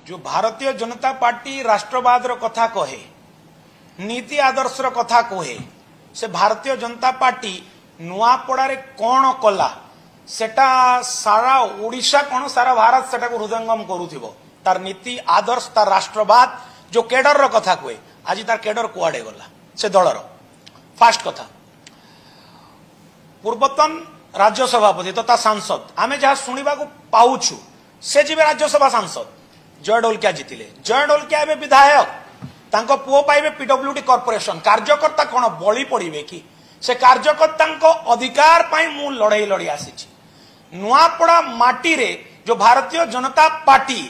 जो भारतीय जनता पार्टी राष्ट्रवाद कथा कहे नीति आदर्श कथा कहे से भारतीय जनता पार्टी नुआपड़ा कौन कला सेटा सारा ओडिशा कौन सारा भारत सेटा को हृदयंगम करुथिबो तार नीति आदर्श तार राष्ट्रवाद जो केडर कथा कहे आज तार केडर कुआडे गला से दलर फास्ट कथा पूर्वतन राज्य सभापति तथा सांसद आमे जहाँ शुणा पाऊछु से जीवे राज्यसभा सांसद जय ढोलकिया जीतिले जय ढोलकिया एवं विधायक तांको पुओ पाइबे पीडब्ल्यूडी कॉर्पोरेशन कार्यकर्ता कौन बली पड़े कि से कार्यकर्ता अधिकार पाई मु लड़ाई लड़ी आसी नुआपड़ा माटी रे जो भारतीय जनता पार्टी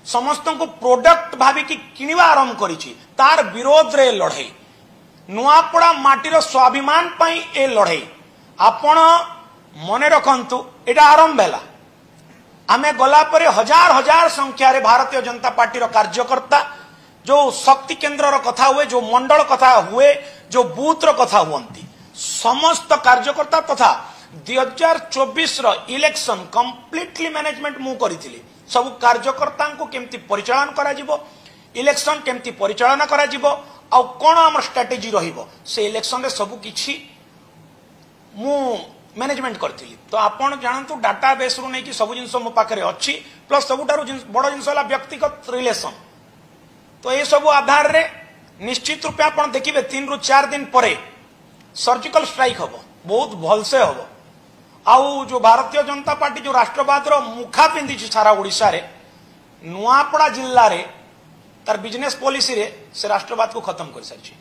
समस्त को प्रोडक्ट भाविकी किणवा आरंभ करिछि तार विरोध रे लड़ाई नुआपड़ा माटीर स्वाभिमान पाई ए लड़ाई आपण मने रखंतु एटा आरंभ हैला आमे गला परे हजार हजार संख्या रे भारतीय जनता पार्टी रो कार्यकर्ता जो शक्ति केंद्र रो कथा हुए जो मंडल कथा हुए जो बूथ रो कथा हुअंती समस्त कार्यकर्ता तथा 2024 रो इलेक्शन कंप्लीटली मैनेजमेंट मु करिथिली सब कार्यकर्ता को केमती परिचालन करा जिवो इलेक्शन केमती परिचालन करा जिवो आ कोन हमर स्ट्रेटजी रहिबो से इलेक्शन रे सब किछि मु मैनेजमेंट करथिली तो आपण जानतु डाटा बेस रु नै कि सब जिंस मो पाखरे अछि प्लस सबुटारु बड़ जिंस होला व्यक्तिगत रिलेशन तो ये सब आधार रे निश्चित रूपे आपण देखिबे 3 रु 4 दिन परे सर्जिकल स्ट्राइक हबो बहुत भलसे हबो आउ जो भारतीय जनता पार्टी जो राष्ट्रवाद रो मुखा पिंदी सारा ओडिशा रे नुआपड़ा जिल्ला रे तार बिजनेस पॉलिसी रे से राष्ट्रवाद को खत्म कर सारी